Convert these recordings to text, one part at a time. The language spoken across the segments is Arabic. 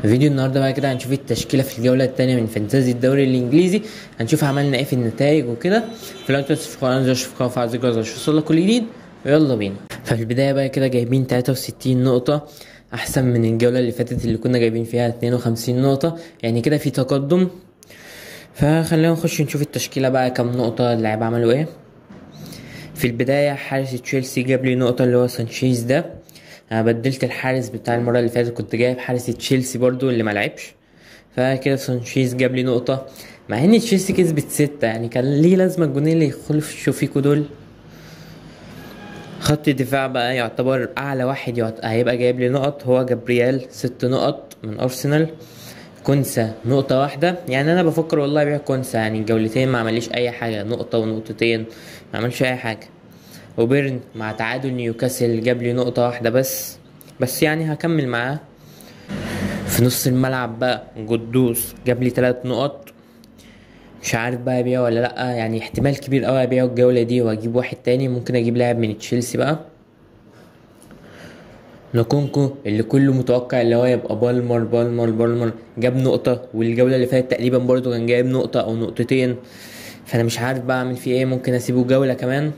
فيديو النهارده بقى كده هنشوف التشكيله في الجوله الثانيه من فانتازي الدوري الانجليزي. هنشوف عملنا ايه في النتائج وكده. فلو انتوا تشوفوا القناه دي اشوفوا فعل زر الجرس عشان يوصلك كل جديد. ويلا بينا. ففي البدايه بقى كده جايبين 63 نقطه، احسن من الجوله اللي فاتت اللي كنا جايبين فيها 52 نقطه، يعني كده في تقدم. فخلينا نخش نشوف التشكيله بقى كام نقطه اللعيبه عملوا ايه. في البدايه حارس تشيلسي جاب لي نقطه اللي هو سانشيز ده. انا بدلت الحارس بتاع المره اللي فاتت، كنت جايب حارس تشيلسي برضو اللي ملعبش، فكده سانشيز جاب لي نقطه. مع ان تشيلسي كسبت 6، يعني كان ليه لازمه الجونين اللي يخلفوا فيكوا دول. خط الدفاع بقى يعتبر اعلى واحد هيبقى جايب لي نقط، هو جابرييل 6 نقط من ارسنال. كونسا نقطة واحدة، يعني انا بفكر والله ابيع كونسا، يعني الجولتين ما عمليش اي حاجة، نقطة ونقطتين ما عملش اي حاجة. وبيرن مع تعادل نيوكاسل جاب لي نقطة واحدة بس يعني هكمل معاه. في نص الملعب بقى قدوس جاب لي 3 نقط، مش عارف بقى ابيعه ولا لا، يعني احتمال كبير قوي ابيعه الجولة دي واجيب واحد تاني، ممكن اجيب لاعب من تشيلسي بقى. نكونكو اللي كله متوقع اللي هو يبقى بالمر جاب نقطة، والجولة اللي فاتت تقريبا برضو كان جايب نقطة او نقطتين، فانا مش عارف بقى اعمل فيه ايه، ممكن اسيبه جولة كمان.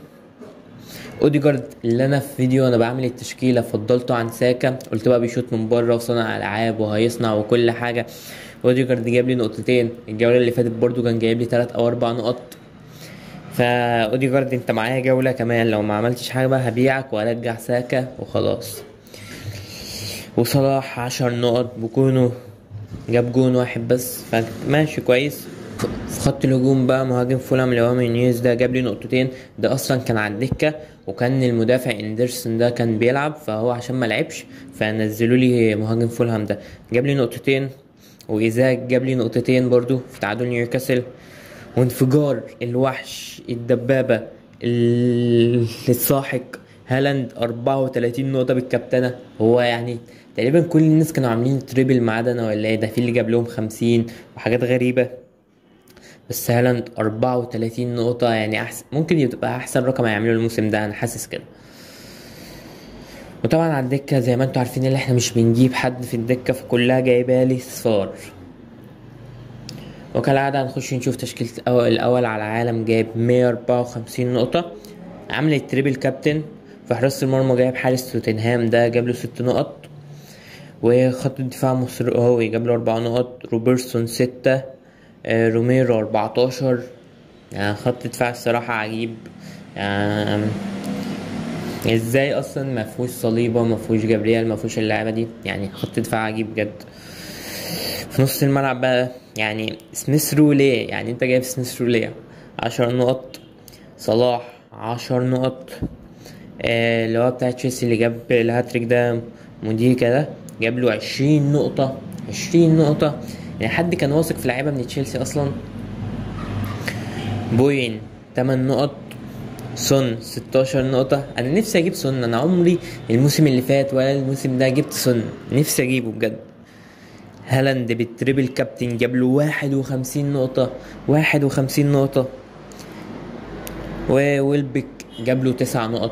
اوديجارد اللي انا في فيديو وانا بعمل التشكيله فضلته عن ساكا، قلت بقى بيشوط من بره وصانع العاب وهيصنع وكل حاجه. اوديجارد جاب لي نقطتين، الجوله اللي فاتت برضو كان جايب لي 3 او 4 نقط. فاوديجارد انت معايا جوله كمان، لو ما عملتش حاجه بقى هبيعك وارجع ساكا وخلاص. وصلاح 10 نقط بكونه جاب جون واحد بس، فماشي كويس. في خط الهجوم بقى مهاجم فولهام اللي هو مينيز ده جاب لي نقطتين، ده اصلا كان على الدكه، وكان المدافع اندرسون ده كان بيلعب، فهو عشان ما لعبش فنزلوا لي مهاجم فولهام ده جاب لي نقطتين. وايزاك جاب لي نقطتين برضو في تعادل نيوكاسل. وانفجار الوحش الدبابه الساحق هالاند 34 نقطه بالكابتنه، هو يعني تقريبا كل الناس كانوا عاملين تريبل ما عدا انا، ولا ايه ده؟ في اللي جاب لهم 50 وحاجات غريبه، بس هالاند 34 نقطة، يعني أحسن، ممكن يبقى أحسن رقم هيعمله الموسم ده، أنا حاسس كده. وطبعا على الدكة زي ما انتوا عارفين اللي احنا مش بنجيب حد في الدكة، فكلها جايبها لي صفار. وكالعادة هنخش نشوف تشكيلة الأول على العالم، جايب 154 نقطة، عامل التريبل كابتن. في حراسة المرمى جايب حارس توتنهام ده جاب له 6 نقط. وخط الدفاع مصر هو جاب له 4 نقط، روبرتسون 6، روميرو 14. يعني خط دفاع الصراحة عجيب، يعني ازاي اصلا ما فيهوش صليبة، ما فيهوش جابرييل، ما فيهوش اللعبة دي، يعني خط دفاع عجيب بجد. في نص الملعب بقى يعني سميث رو ليه، يعني انت جايب سميث رو ليه؟ 10 نقط. صلاح 10 نقط، اللي هو بتاع تشيلسي اللي جاب الهاتريك ده مدير كده جاب له 20 نقطة. 20 نقطة، يعني حد كان واثق في لعيبة من تشيلسي اصلا. بوين 8 نقط. سون 16 نقطة، أنا نفسي أجيب سون، أنا عمري الموسم اللي فات ولا الموسم ده جبت سون، نفسي أجيبه بجد. هالاند بالتريبل كابتن جاب له 51 نقطة. 51 نقطة. وويلبك جاب له 9 نقط.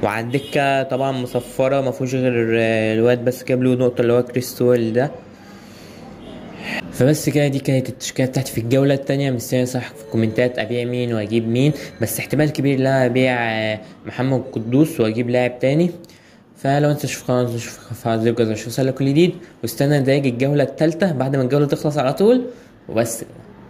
وعلى الدكة طبعا مصفرة مفيهوش غير الواد بس جاب له نقطة اللي هو كريستوال ده. فبس كده دي كانت التشكيله بتاعتي في الجوله التانية. مستني صح في الكومنتات ابيع مين واجيب مين، بس احتمال كبير لا ابيع محمد قدوس واجيب لاعب تاني. فلو انت تشوف قناه تشوف فعل زر الجرس عشان يوصلك كل جديد، واستنى نتائج الجوله التالتة بعد ما الجوله تخلص على طول. وبس.